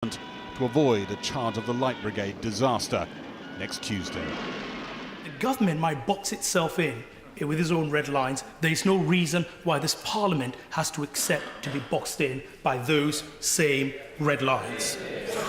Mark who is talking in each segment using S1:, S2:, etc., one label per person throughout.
S1: to avoid a charge of the Light Brigade disaster next Tuesday.
S2: The government might box itself in with its own red lines. There is no reason why this Parliament has to accept to be boxed in by those same red lines.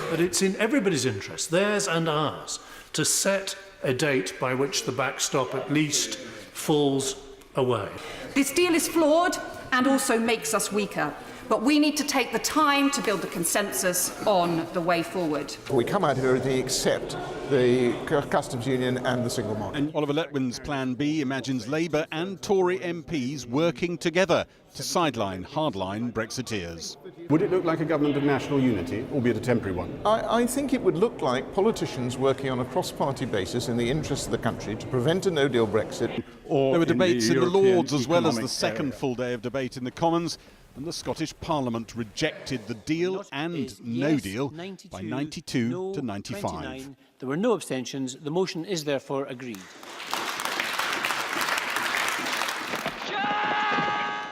S3: But it's in everybody's interest, theirs and ours, to set a date by which the backstop at least falls away.
S4: This deal is flawed and also makes us weaker. But we need to take the time to build a consensus on the way forward.
S5: We come out here to accept the customs union and the single market.
S1: And Oliver Letwin's Plan B imagines Labour and Tory MPs working together to sideline hardline Brexiteers.
S6: Would it look like a government of national unity, albeit a temporary one?
S5: I think it would look like politicians working on a cross-party basis in the interests of the country to prevent a no-deal Brexit.
S1: There were debates in the Lords as well as the second full day of debate in the Commons, and the Scottish Parliament rejected the deal and no deal by 92 to 95.
S7: There were no abstentions. The motion is therefore agreed.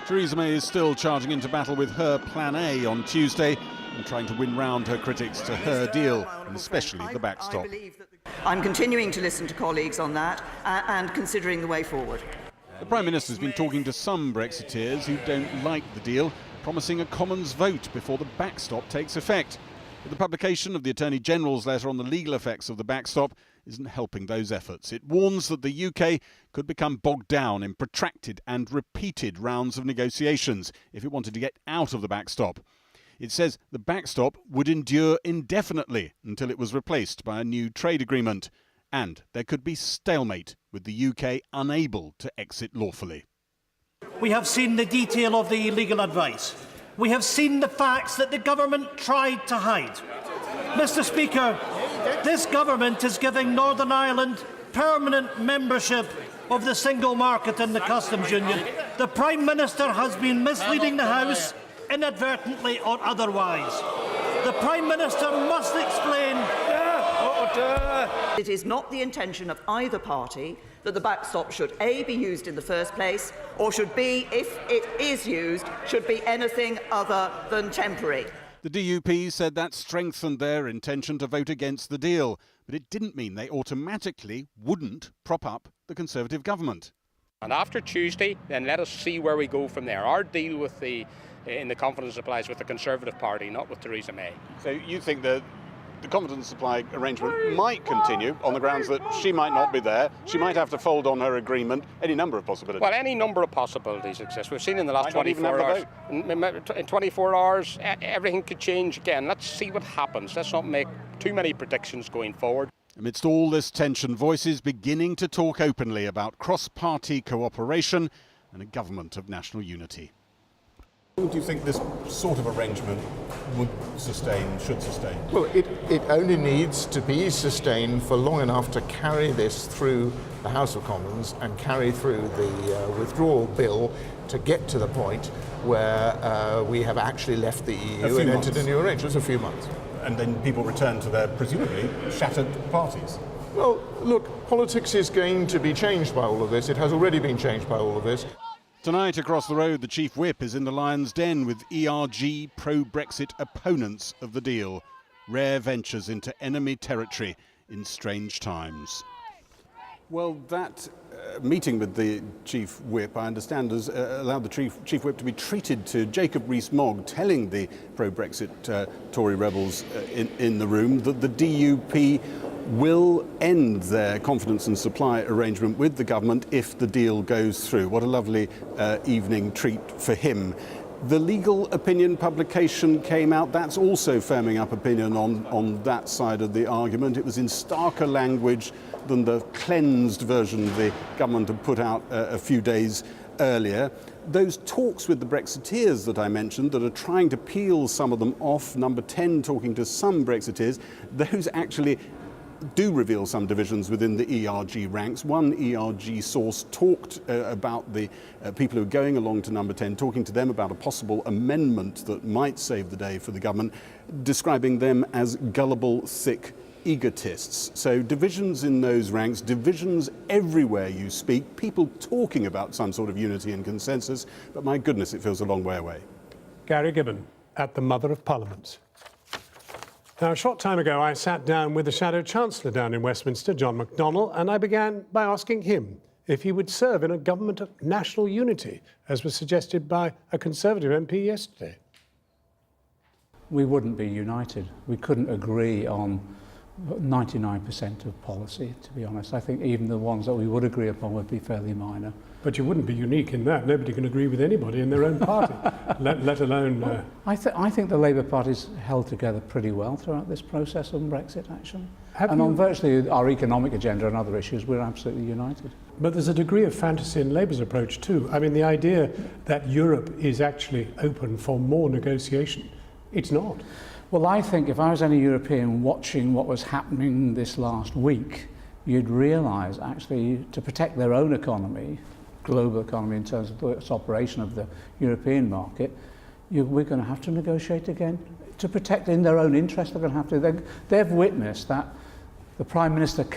S1: Theresa May is still charging into battle with her Plan A on Tuesday and trying to win round her critics to her deal, and especially the backstop.
S8: I'm continuing to listen to colleagues on that and considering the way forward.
S1: The Prime Minister's been talking to some Brexiteers who don't like the deal, promising a Commons vote before the backstop takes effect. But the publication of the Attorney General's letter on the legal effects of the backstop isn't helping those efforts. It warns that the UK could become bogged down in protracted and repeated rounds of negotiations if it wanted to get out of the backstop. It says the backstop would endure indefinitely until it was replaced by a new trade agreement. And there could be stalemate with the UK unable to exit lawfully.
S2: We have seen the detail of the legal advice. We have seen the facts that the government tried to hide. Mr. Speaker, this government is giving Northern Ireland permanent membership of the single market and the customs union. The Prime Minister has been misleading the House, inadvertently or otherwise. The Prime Minister must explain.
S8: It is not the intention of either party that the backstop should A, be used in the first place, or should B, if it is used, should be anything other than temporary.
S1: The DUP said that strengthened their intention to vote against the deal, but it didn't mean they automatically wouldn't prop up the Conservative government.
S9: And after Tuesday, then let us see where we go from there. Our deal with in the confidence supplies with the Conservative Party, not with Theresa May.
S6: So you think that the confidence supply arrangement might continue on the grounds that she might not be there, she might have to fold on her agreement, any number of possibilities?
S9: Well, any number of possibilities exist. We've seen in the last 24 hours. In 24 hours, everything could change again. Let's see what happens. Let's not make too many predictions going forward.
S1: Amidst all this tension, voices beginning to talk openly about cross-party cooperation and a government of national unity.
S6: Do you think this sort of arrangement should sustain?
S5: Well, it only needs to be sustained for long enough to carry this through the House of Commons and carry through the withdrawal bill to get to the point where we have actually left the EU and entered a new arrangement. A few months.
S6: And then people return to their presumably shattered parties.
S5: Well, look, politics is going to be changed by all of this. It has already been changed by all of this.
S1: Tonight, across the road, the Chief Whip is in the Lion's Den with ERG pro-Brexit opponents of the deal. Rare ventures into enemy territory in strange times. Well, that meeting with the Chief Whip, I understand, has allowed the Chief Whip to be treated to Jacob Rees-Mogg telling the pro-Brexit Tory rebels in the room that the DUP will end their confidence and supply arrangement with the government if the deal goes through. What a lovely evening treat for him. The legal opinion publication came out. That's also firming up opinion on that side of the argument. It was in starker language than the cleansed version the government had put out a few days earlier. Those talks with the Brexiteers that I mentioned that are trying to peel some of them off, Number 10 talking to some Brexiteers, those actually do reveal some divisions within the ERG ranks. One ERG source talked about the people who are going along to Number 10, talking to them about a possible amendment that might save the day for the government, describing them as gullible, thick egotists. So divisions in those ranks, divisions everywhere you speak, people talking about some sort of unity and consensus, but my goodness, it feels a long way away.
S3: Gary Gibbon at the Mother of Parliaments.
S10: Now, a short time ago, I sat down with the Shadow Chancellor down in Westminster, John McDonnell, and I began by asking him if he would serve in a government of national unity, as was suggested by a Conservative MP yesterday.
S11: We wouldn't be united. We couldn't agree on 99% of policy, to be honest. I think even the ones that we would agree upon would be fairly minor.
S10: But you wouldn't be unique in that. Nobody can agree with anybody in their own party, let alone...
S11: Well, I think the Labour Party's held together pretty well throughout this process on Brexit, actually. And on virtually our economic agenda and other issues, we're absolutely united.
S10: But there's a degree of fantasy in Labour's approach too. I mean, the idea that Europe is actually open for more negotiation, it's not.
S11: Well, I think if I was any European watching what was happening this last week, you'd realise actually to protect their own economy, global economy in terms of its operation of the European market, we're going to have to negotiate again. To protect in their own interest, they're going to have to. They've witnessed that the Prime Minister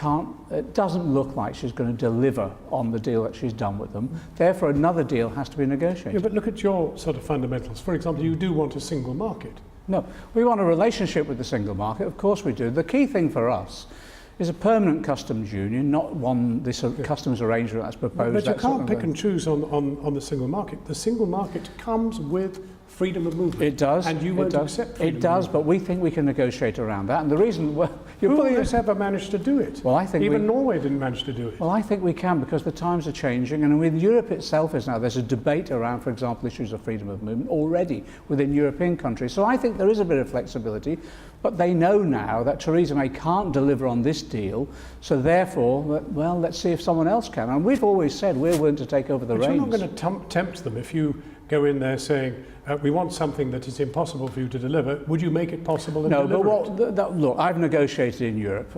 S11: it doesn't look like she's going to deliver on the deal that she's done with them. Therefore, another deal has to be negotiated.
S10: Yeah, but look at your sort of fundamentals. For example, you do want a single market.
S11: No, we want a relationship with the single market, of course we do. The key thing for us is a permanent customs union, not this customs arrangement that's proposed.
S10: But you can't pick and choose on the single market. The single market comes with freedom of movement.
S11: It does.
S10: And you won't accept freedom.
S11: It does, but we think we can negotiate around that. And the reason...
S10: Who has ever managed to do it?
S11: Well, I think
S10: even Norway didn't manage to do it.
S11: Well, I think we can because the times are changing. And with Europe itself there's a debate around, for example, issues of freedom of movement already within European countries. So I think there is a bit of flexibility. But they know now that Theresa May can't deliver on this deal. So therefore, well, let's see if someone else can. And we've always said we're willing to take over the reins.
S10: You're not going to tempt them if you go in there saying, we want something that is impossible for you to deliver. Would you make it possible and deliver it?
S11: Look, I've negotiated in Europe.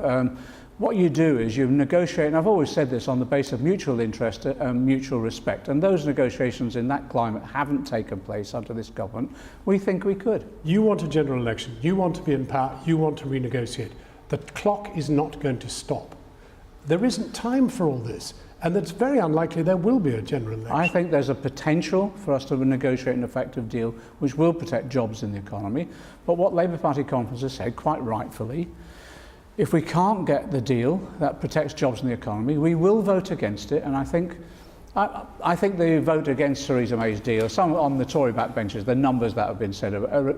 S11: What you do is you negotiate, and I've always said this, on the basis of mutual interest and mutual respect. And those negotiations in that climate haven't taken place under this government. We think we could.
S10: You want a general election. You want to be in power. You want to renegotiate. The clock is not going to stop. There isn't time for all this. And it's very unlikely there will be a general election.
S11: I think there's a potential for us to negotiate an effective deal which will protect jobs in the economy. But what Labour Party conference has said, quite rightfully, if we can't get the deal that protects jobs in the economy, we will vote against it. And I think the vote against Theresa May's deal, some on the Tory backbenches, the numbers that have been said,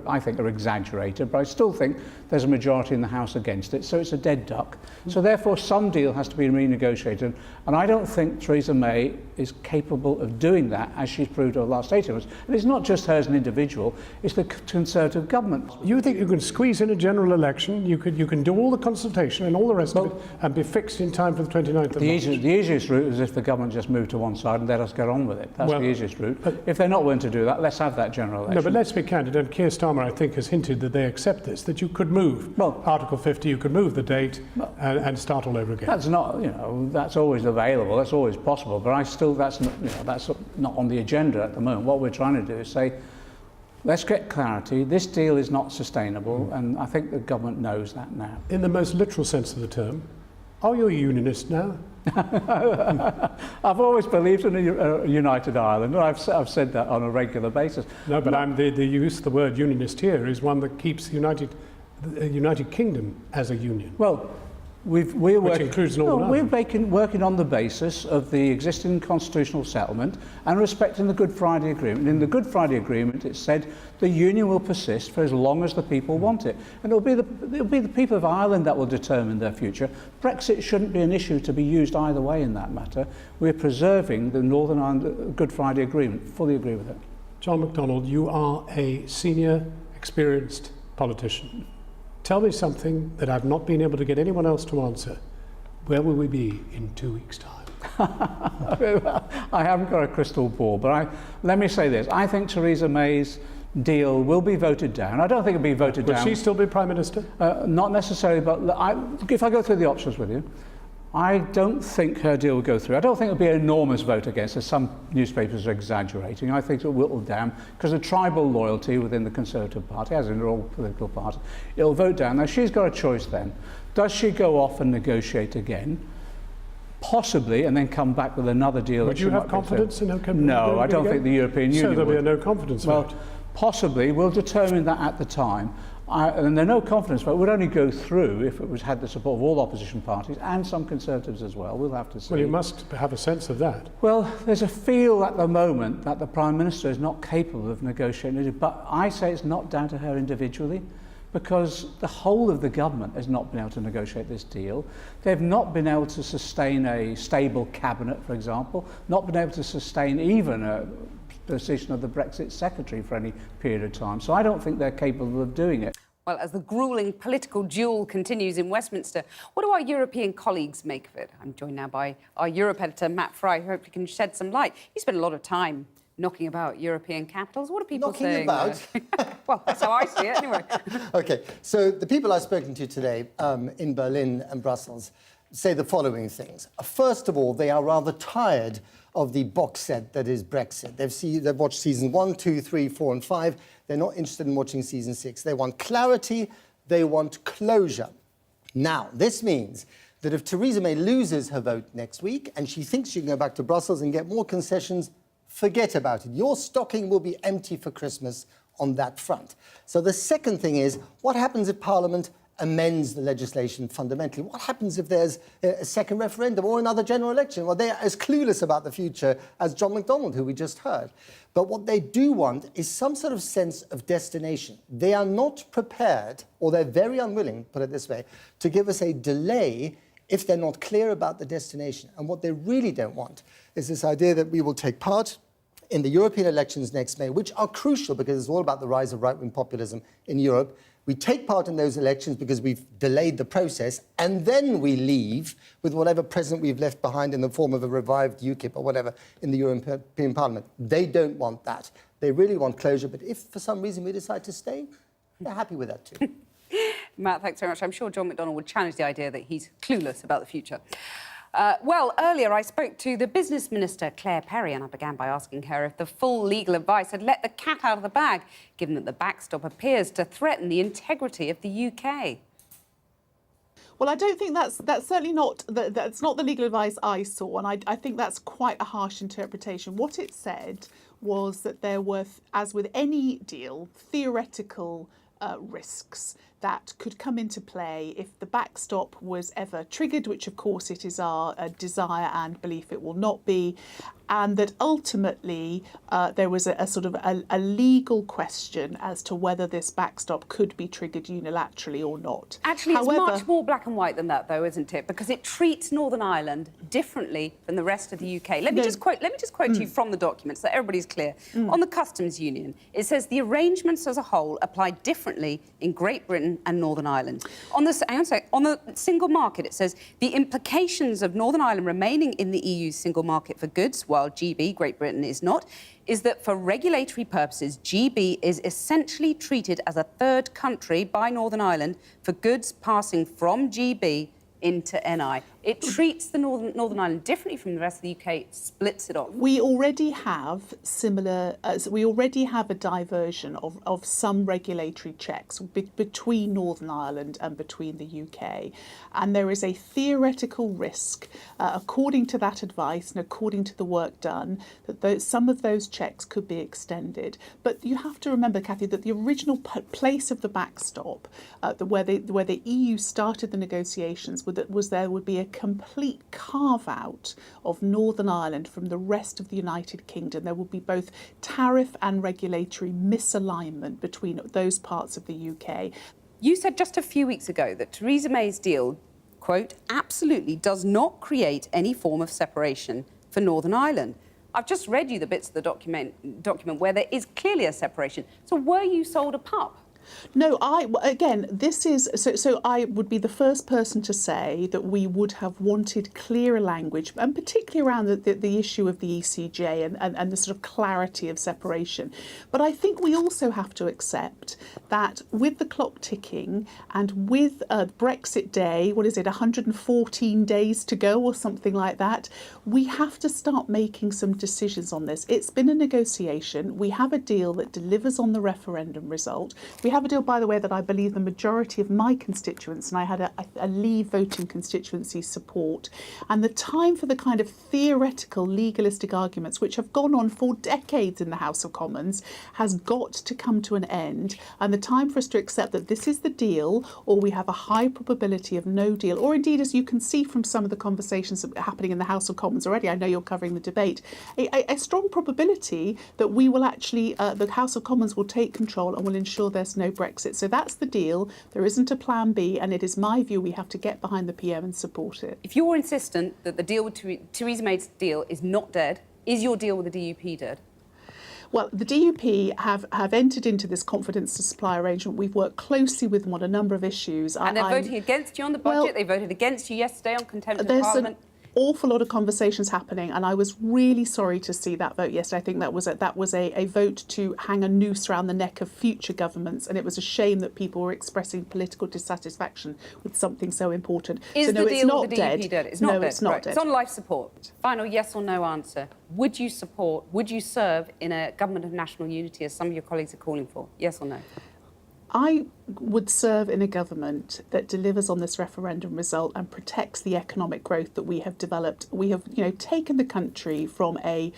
S11: I think are exaggerated, but I still think there's a majority in the House against it, so it's a dead duck. So therefore some deal has to be renegotiated, and I don't think Theresa May is capable of doing that, as she's proved over the last 18 months. And it's not just her as an individual, it's the Conservative government.
S10: You think you can squeeze in a general election, you can do all the consultation and all the rest of it, and be fixed in time for the 29th of March?
S11: The easiest route is if the government just moved to one side and let us get on with it. That's the easiest route. If they're not willing to do that, let's have that general election.
S10: No, but let's be candid, and Keir Starmer, I think, has hinted that they accept this, that you could move Article 50, you could move the date and start all over again.
S11: That's not, that's always available, that's always possible, but that's not on the agenda at the moment. What we're trying to do is say, let's get clarity. This deal is not sustainable, and I think the government knows that now.
S10: In the most literal sense of the term, are you a unionist now?
S11: I've always believed in a united Ireland, and I've said that on a regular basis.
S10: No, but the use of the word unionist here is one that keeps the United Kingdom as a union.
S11: Well, we're working on the basis of the existing constitutional settlement and respecting the Good Friday Agreement. In the Good Friday Agreement, it said the union will persist for as long as the people want it, and it'll be the people of Ireland that will determine their future. Brexit shouldn't be an issue to be used either way in that matter. We're preserving the Northern Ireland Good Friday Agreement. Fully agree with it.
S10: John McDonnell, you are a senior, experienced politician. Tell me something that I've not been able to get anyone else to answer. Where will we be in 2 weeks' time?
S11: I haven't got a crystal ball, but let me say this. I think Theresa May's deal will be voted down. I don't think it'll be voted down.
S10: Will she still be Prime Minister?
S11: Not necessarily, but if I go through the options with you, I don't think her deal will go through. I don't think it'll be an enormous vote against, as some newspapers are exaggerating. I think it'll whittle down because of tribal loyalty within the Conservative Party, as in all political parties. It'll vote down. Now, she's got a choice then. Does she go off and negotiate again? Possibly, and then come back with another deal.
S10: Would you have confidence in her coming?
S11: No, I don't think the European Union
S10: would. So there'll be a
S11: would.
S10: no confidence vote?
S11: Possibly. We'll determine that at the time. And the no confidence vote would only go through if it had the support of all opposition parties and some Conservatives as well. We'll have to see.
S10: Well, you must have a sense of that.
S11: Well, there's a feel at the moment that the Prime Minister is not capable of negotiating, but I say it's not down to her individually, because the whole of the government has not been able to negotiate this deal. They've not been able to sustain a stable cabinet, for example, not been able to sustain even a position of the Brexit Secretary for any period of time. So I don't think they're capable of doing it.
S12: Well, as the gruelling political duel continues in Westminster, what do our European colleagues make of it? I'm joined now by our Europe editor, Matt Fry, who hopefully can shed some light. You spent a lot of time knocking about European capitals. What are people saying?
S13: Knocking about?
S12: Well, that's how I see it, anyway.
S13: OK, so the people I've spoken to today in Berlin and Brussels say the following things. First of all, they are rather tired of the box set that is Brexit. They've watched season 1, 2, 3, 4 and 5. They're not interested in watching season 6. They want clarity. They want closure. Now, this means that if Theresa May loses her vote next week and she thinks she can go back to Brussels and get more concessions, forget about it. Your stocking will be empty for Christmas on that front. So the second thing is, what happens if Parliament amends the legislation fundamentally? What happens if there's a second referendum or another general election? Well, they are as clueless about the future as John McDonnell, who we just heard. But what they do want is some sort of sense of destination. They are not prepared, or they're very unwilling, put it this way, to give us a delay if they're not clear about the destination. And what they really don't want is this idea that we will take part in the European elections next May, which are crucial because it's all about the rise of right-wing populism in Europe. We take part in those elections because we've delayed the process, and then we leave with whatever president we've left behind in the form of a revived UKIP or whatever in the European Parliament. They don't want that. They really want closure, but if for some reason we decide to stay, they're happy with that too.
S12: Matt, thanks very much. I'm sure John McDonnell would challenge the idea that he's clueless about the future. Well, earlier I spoke to the Business Minister, Claire Perry, and I began by asking her if the full legal advice had let the cat out of the bag, given that the backstop appears to threaten the integrity of the UK.
S14: Well, I don't think that's certainly not that's not the legal advice I saw, and I think that's quite a harsh interpretation. What it said was that there were, as with any deal, theoretical risks that could come into play if the backstop was ever triggered, which of course it is our desire and belief it will not be, and that ultimately there was a sort of a legal question as to whether this backstop could be triggered unilaterally or not.
S12: Actually, it's much more black and white than that, though, isn't it? Because it treats Northern Ireland differently than the rest of the UK. Let me just quote to you from the document so that everybody's clear. On the customs union, it says the arrangements as a whole apply differently in Great Britain and Northern Ireland. On the single market, it says the implications of Northern Ireland remaining in the EU's single market for goods, while GB, Great Britain, is not, is that for regulatory purposes, GB is essentially treated as a third country by Northern Ireland for goods passing from GB into NI. It treats the Northern Ireland differently from the rest of the UK, it splits it off.
S14: We already have we already have a diversion of some regulatory checks between Northern Ireland and between the UK. And there is a theoretical risk, according to that advice and according to the work done, that some of those checks could be extended. But you have to remember, Cathy, that the original place of the backstop, where the EU started the negotiations, was there would be a complete carve-out of Northern Ireland from the rest of the United Kingdom. There will be both tariff and regulatory misalignment between those parts of the UK.
S12: You said just a few weeks ago that Theresa May's deal, quote, absolutely does not create any form of separation for Northern Ireland. I've just read you the bits of the document where there is clearly a separation. So were you sold a pup?
S14: No, this is so I would be the first person to say that we would have wanted clearer language, and particularly around the issue of the ECJ and the sort of clarity of separation. But I think we also have to accept that with the clock ticking and with Brexit Day, 114 days to go or something like that, we have to start making some decisions on this. It's been a negotiation. We have a deal that delivers on the referendum result. We have a deal, by the way, that I believe the majority of my constituents, and I had a Leave voting constituency, support. And the time for the kind of theoretical legalistic arguments which have gone on for decades in the House of Commons has got to come to an end. And the time for us to accept that this is the deal, or we have a high probability of no deal, or indeed, as you can see from some of the conversations happening in the House of Commons already, I know you're covering the debate, a strong probability that we will actually, the House of Commons will take control and will ensure there's no Brexit. So that's the deal. There isn't a plan B, and it is my view we have to get behind the PM and support it.
S12: If you're insistent that the deal with Theresa May's deal is not dead, is your deal with the DUP dead?
S14: Well, the DUP have entered into this confidence to supply arrangement. We've worked closely with them on a number of issues.
S12: And they're voting against you on the budget. Well, they voted against you yesterday on contempt of Parliament.
S14: Awful lot of conversations happening, and I was really sorry to see that vote yesterday. I think that was a vote to hang a noose around the neck of future governments, and it was a shame that people were expressing political dissatisfaction with something so important.
S12: Is
S14: so no,
S12: the deal
S14: it's not
S12: with the
S14: dead.
S12: DUP dead? It's not dead.
S14: It's not
S12: right.
S14: dead.
S12: It's on life support. Final yes or no answer. Would you serve in a government of national unity, as some of your colleagues are calling for? Yes or no?
S14: I would serve in a government that delivers on this referendum result and protects the economic growth that we have developed. We have, taken the country from a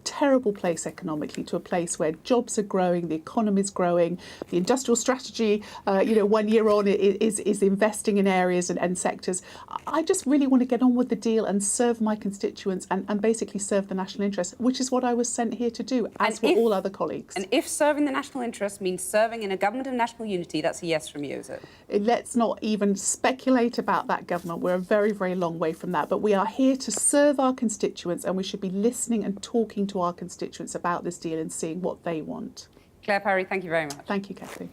S14: terrible place economically to a place where jobs are growing, the economy is growing, the industrial strategy, 1 year on is investing in areas and sectors. I just really want to get on with the deal and serve my constituents and basically serve the national interest, which is what I was sent here to do, as were all other colleagues.
S12: And if serving the national interest means serving in a government of national unity, that's a yes from you, is it?
S14: Let's not even speculate about that government. We're a very, very long way from that. But we are here to serve our constituents, and we should be listening and talking to our constituents about this deal and seeing what they want.
S12: Claire Perry, thank you very much.
S14: Thank you, Kathy.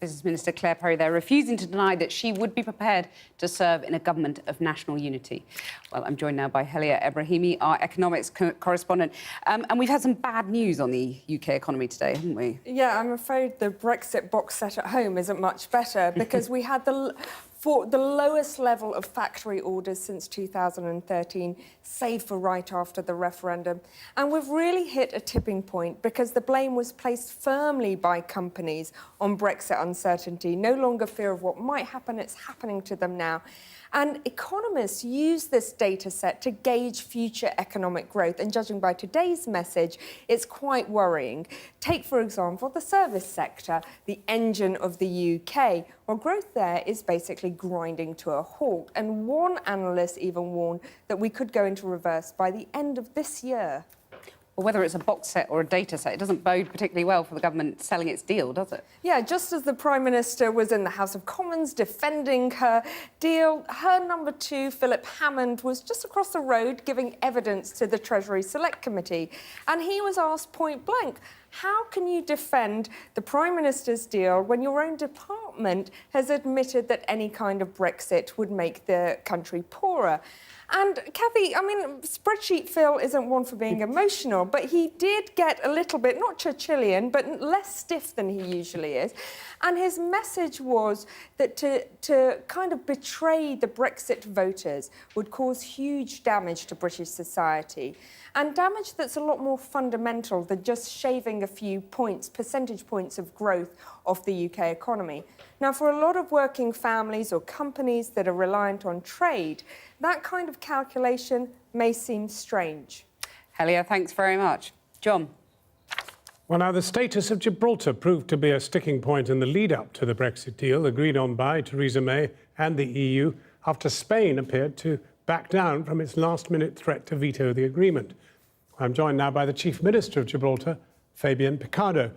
S12: Business Minister Claire Perry there, refusing to deny that she would be prepared to serve in a government of national unity. Well, I'm joined now by Helia Ebrahimi, our economics correspondent. And we've had some bad news on the UK economy today, haven't we?
S15: Yeah, I'm afraid the Brexit box set at home isn't much better because we had the lowest level of factory orders since 2013, save for right after the referendum. And we've really hit a tipping point because the blame was placed firmly by companies on Brexit uncertainty. No longer fear of what might happen, it's happening to them now. And economists use this data set to gauge future economic growth. And judging by today's message, it's quite worrying. Take, for example, the service sector, the engine of the UK. Well, growth there is basically grinding to a halt. And one analyst even warned that we could go into reverse by the end of this year.
S12: Well, whether it's a box set or a data set, it doesn't bode particularly well for the government selling its deal, does it?
S15: Yeah, just as the Prime Minister was in the House of Commons defending her deal, her number two, Philip Hammond, was just across the road giving evidence to the Treasury Select Committee. And he was asked point blank, how can you defend the Prime Minister's deal when your own department has admitted that any kind of Brexit would make the country poorer? And, Kathy, I mean, Spreadsheet Phil isn't one for being emotional, but he did get a little bit, not Churchillian, but less stiff than he usually is. And his message was that to kind of betray the Brexit voters would cause huge damage to British society. And damage that's a lot more fundamental than just shaving a few points, percentage points of growth of the UK economy. Now, for a lot of working families or companies that are reliant on trade, that kind of calculation may seem strange.
S12: Helia, thanks very much. John.
S10: Well, now, the status of Gibraltar proved to be a sticking point in the lead-up to the Brexit deal agreed on by Theresa May and the EU after Spain appeared to back down from its last-minute threat to veto the agreement. I'm joined now by the Chief Minister of Gibraltar, Fabian Picardo.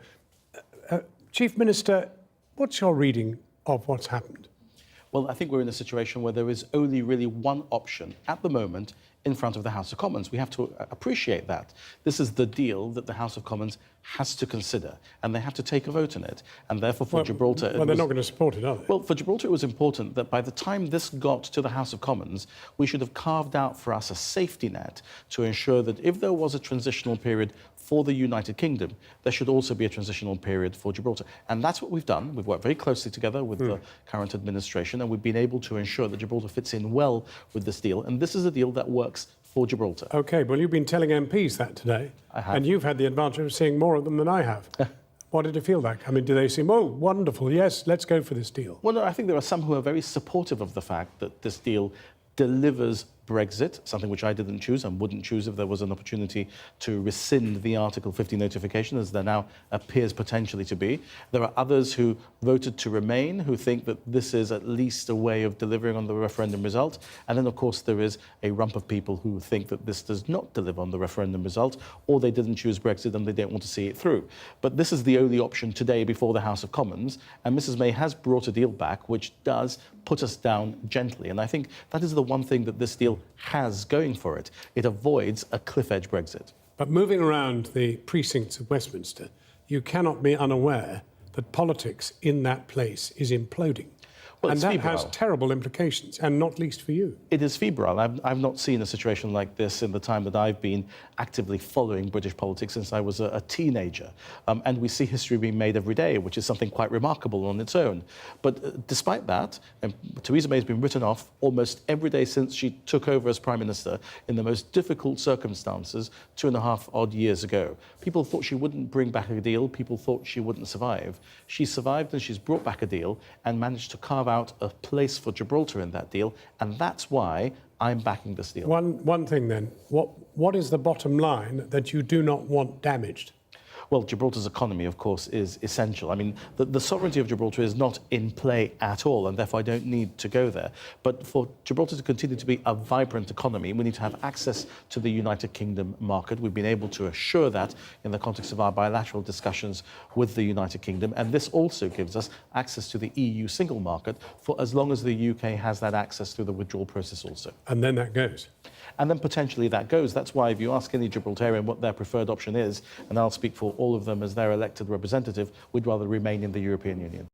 S10: Chief Minister, what's your reading of what's happened?
S16: Well, I think we're in a situation where there is only really one option at the moment in front of the House of Commons. We have to appreciate that. This is the deal that the House of Commons has to consider, and they have to take a vote on it. And therefore, for Gibraltar...
S10: Well, they're not going to support it, are they?
S16: Well, for Gibraltar, it was important that by the time this got to the House of Commons, we should have carved out for us a safety net to ensure that if there was a transitional period for the United Kingdom, there should also be a transitional period for Gibraltar. And that's what we've done. We've worked very closely together with the current administration, and we've been able to ensure that Gibraltar fits in well with this deal. And this is a deal that works for Gibraltar.
S10: OK, well, you've been telling MPs that today.
S16: I have.
S10: And you've had the advantage of seeing more of them than I have. What did it feel like? I mean, do they seem, oh, wonderful, yes, let's go for this deal?
S16: Well, no, I think there are some who are very supportive of the fact that this deal delivers Brexit, something which I didn't choose and wouldn't choose if there was an opportunity to rescind the Article 50 notification, as there now appears potentially to be. There are others who voted to remain, who think that this is at least a way of delivering on the referendum result. And then, of course, there is a rump of people who think that this does not deliver on the referendum result, or they didn't choose Brexit and they don't want to see it through. But this is the only option today before the House of Commons, and Mrs May has brought a deal back which does put us down gently. And I think that is the one thing that this deal has going for it. It avoids a cliff-edge Brexit.
S10: But moving around the precincts of Westminster, you cannot be unaware that politics in that place is imploding.
S16: Well,
S10: and that has terrible implications, and not least for you.
S16: It is febrile. I've not seen a situation like this in the time that I've been actively following British politics since I was a teenager. And we see history being made every day, which is something quite remarkable on its own. But despite that, Theresa May has been written off almost every day since she took over as Prime Minister in the most difficult circumstances 2.5 odd years ago. People thought she wouldn't bring back a deal. People thought she wouldn't survive. She survived, and she's brought back a deal and managed to carve out a place for Gibraltar in that deal, and that's why I'm backing this deal.
S10: One thing then, what is the bottom line that you do not want damaged?
S16: Well, Gibraltar's economy, of course, is essential. I mean, the sovereignty of Gibraltar is not in play at all, and therefore I don't need to go there. But for Gibraltar to continue to be a vibrant economy, we need to have access to the United Kingdom market. We've been able to assure that in the context of our bilateral discussions with the United Kingdom, and this also gives us access to the EU single market for as long as the UK has that access through the withdrawal process also.
S10: And then that goes.
S16: And then potentially that goes. That's why if you ask any Gibraltarian what their preferred option is, and I'll speak for all of them as their elected representative, we'd rather remain in the European Union.